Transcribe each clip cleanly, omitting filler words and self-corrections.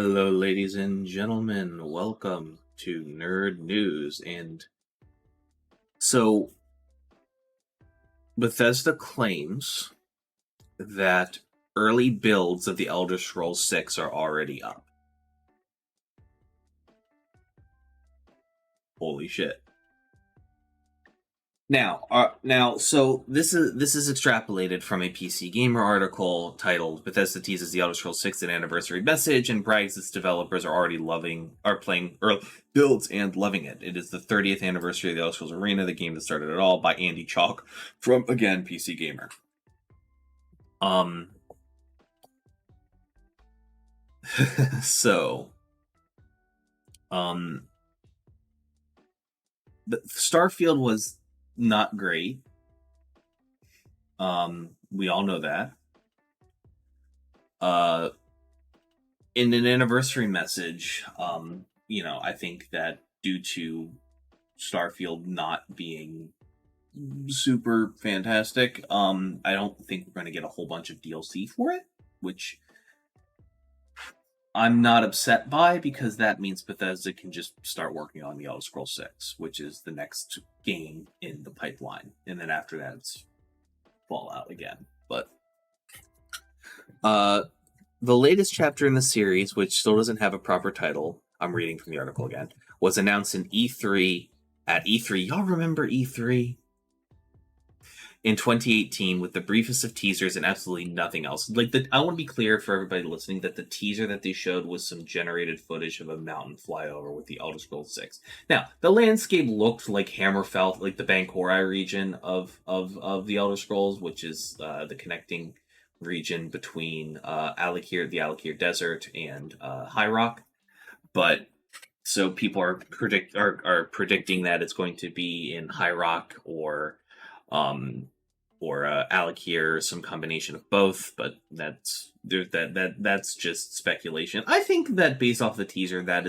Hello, ladies and gentlemen. Welcome to Nerd News. And so, Bethesda claims that early builds of the Elder Scrolls 6 are already up. Holy shit. So this is extrapolated from a PC Gamer article titled "Bethesda teases the Elder Scrolls 6th anniversary message and brags its developers are playing early builds and loving it. It is the 30th anniversary of the Elder Scrolls Arena, the game that started it all, by Andy Chalk from again PC Gamer. The Starfield was not great. We all know that. In an anniversary message, I think that due to Starfield not being super fantastic, I don't think we're going to get a whole bunch of DLC for it, which I'm not upset by, because that means Bethesda can just start working on the Elder Scrolls 6, which is the next game in the pipeline. And then after that, it's Fallout again. But the latest chapter in the series, which still doesn't have a proper title, I'm reading from the article again, was announced at E3. Y'all remember E3? In 2018, with the briefest of teasers and absolutely nothing else. I want to be clear for everybody listening that the teaser that they showed was some generated footage of a mountain flyover with the Elder Scrolls 6. Now, the landscape looked like Hammerfell, like the Bankorai region of the Elder Scrolls, which is the connecting region between the Alakir Desert and High Rock. But so people are predicting that it's going to be in High Rock or Alakir, some combination of both, but that's just speculation. I think that based off the teaser, it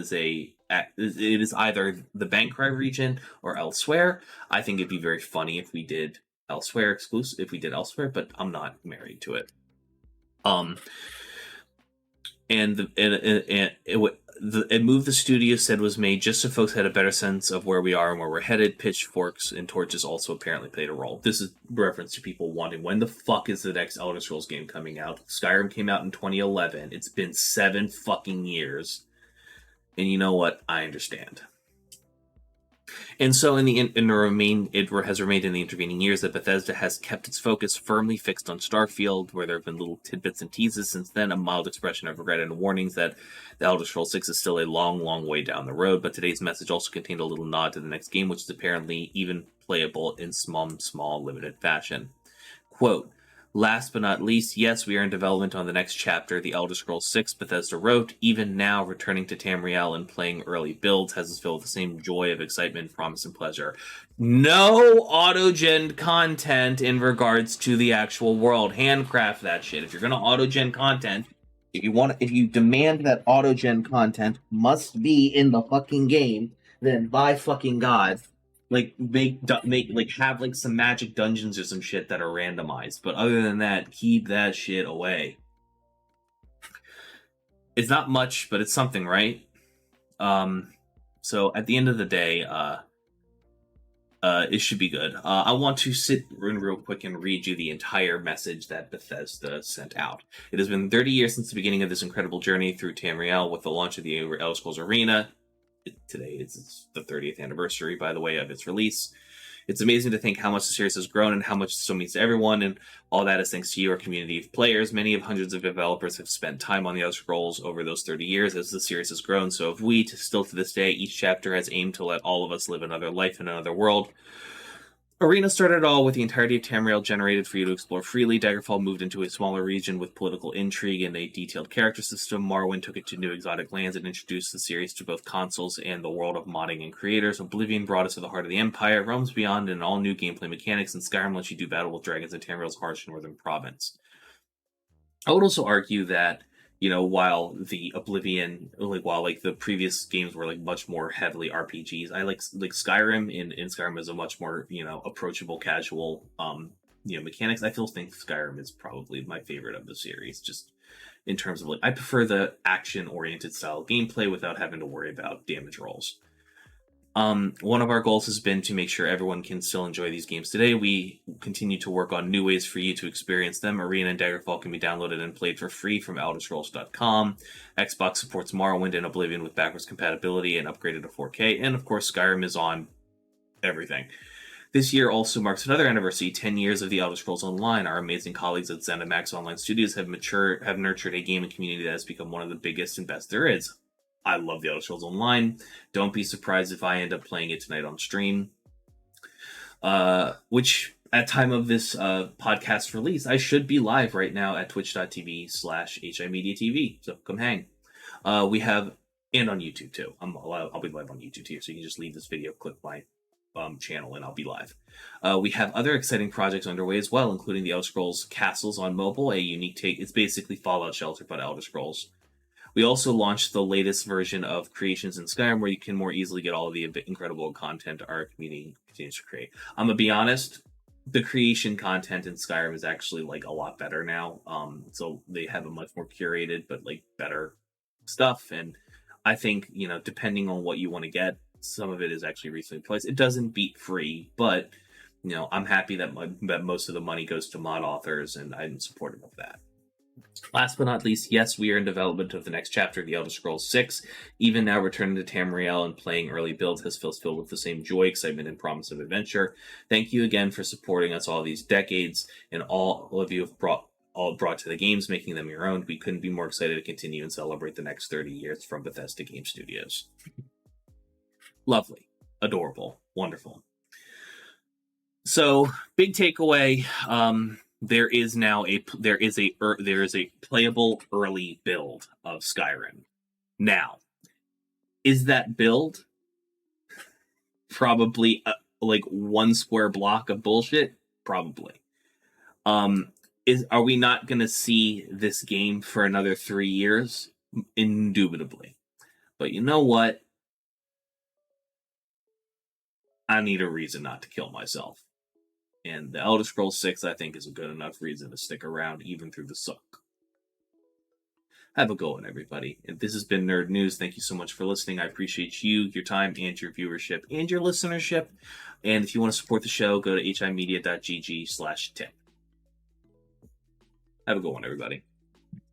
is either the Bankorai region or elsewhere. I think it'd be very funny if we did elsewhere, but I'm not married to it. A move the studio said was made just so folks had a better sense of where we are and where we're headed. Pitchforks and torches also apparently played a role. This is reference to people wanting, when the fuck is the next Elder Scrolls game coming out? Skyrim came out in 2011. It's been 7 fucking years. And you know what? I understand. And so it has remained in the intervening years that Bethesda has kept its focus firmly fixed on Starfield, where there have been little tidbits and teases since then, a mild expression of regret and warnings that the Elder Scrolls 6 is still a long, long way down the road. But today's message also contained a little nod to the next game, which is apparently even playable in small, limited fashion. Quote, "Last but not least, yes, we are in development on the next chapter, the Elder Scrolls 6, Bethesda wrote. Even now, returning to Tamriel and playing early builds has us filled with the same joy of excitement, promise, and pleasure." No auto-gen content in regards to the actual world. Handcraft that shit. If you're going to auto-gen content, if you demand that auto-gen content must be in the fucking game, then by fucking God, have some magic dungeons or some shit that are randomized. But other than that, keep that shit away. It's not much, but it's something, right? So at the end of the day, it should be good. I want to sit in real quick and read you the entire message that Bethesda sent out. It has been 30 years since the beginning of this incredible journey through Tamriel with the launch of the Elder Scrolls Arena. Today is the 30th anniversary, by the way, of its release. It's amazing to think how much the series has grown and how much it still means to everyone, and all that is thanks to your community of players. Many of hundreds of developers have spent time on the Elder Scrolls over those 30 years as the series has grown, so have we. Still to this day, each chapter has aimed to let all of us live another life in another world. Arena started it all with the entirety of Tamriel generated for you to explore freely. Daggerfall moved into a smaller region with political intrigue and a detailed character system. Morrowind took it to new exotic lands and introduced the series to both consoles and the world of modding and creators. Oblivion brought us to the heart of the Empire, Realms Beyond, and all new gameplay mechanics, and Skyrim lets you do battle with dragons in Tamriel's harsh northern province. I would also argue that, while the Oblivion, while the previous games were much more heavily RPGs, I like Skyrim. In Skyrim is a much more approachable, casual mechanics. I still think Skyrim is probably my favorite of the series. Just in terms of like I prefer the action-oriented style gameplay without having to worry about damage rolls. One of our goals has been to make sure everyone can still enjoy these games today. We continue to work on new ways for you to experience them. Arena and Daggerfall can be downloaded and played for free from ElderScrolls.com. Xbox supports Morrowind and Oblivion with backwards compatibility and upgraded to 4K. And of course, Skyrim is on everything. This year also marks another anniversary, 10 years of the Elder Scrolls Online. Our amazing colleagues at ZeniMax Online Studios have nurtured a gaming community that has become one of the biggest and best there is. I love the Elder Scrolls Online. Don't be surprised if I end up playing it tonight on stream. Which, at time of this podcast release, I should be live right now at twitch.tv/HIMediaTV. So come hang. We have, and on YouTube too. I'll be live on YouTube too, so you can just leave this video, click my channel, and I'll be live. We have other exciting projects underway as well, including the Elder Scrolls Castles on mobile, a unique take. It's basically Fallout Shelter, but Elder Scrolls. We also launched the latest version of Creations in Skyrim, where you can more easily get all of the incredible content our community continues to create. I'm gonna be honest, the creation content in Skyrim is actually like a lot better now. So they have a much more curated, but like better stuff. And I think, you know, depending on what you want to get, some of it is actually reasonably priced. It doesn't beat free, but you know, I'm happy that that most of the money goes to mod authors, and I'm supportive of that. Last but not least, yes, we are in development of the next chapter of the Elder Scrolls 6. Even now, returning to Tamriel and playing early builds has filled with the same joy, excitement, and promise of adventure. Thank you again for supporting us all these decades, and all of you have brought to the games, making them your own. We couldn't be more excited to continue and celebrate the next 30 years from Bethesda Game Studios. Lovely, adorable, wonderful. So, big takeaway. There is a playable early build of Skyrim. Now, is that build probably like one square block of bullshit? Probably. Are we not going to see this game for another 3 years? Indubitably. But you know what? I need a reason not to kill myself. And the Elder Scrolls 6, I think, is a good enough reason to stick around even through the suck. Have a go on, everybody. And this has been Nerd News. Thank you so much for listening. I appreciate you, your time, and your viewership, and your listenership. And if you want to support the show, go to himedia.gg/tip. Have a good one, everybody.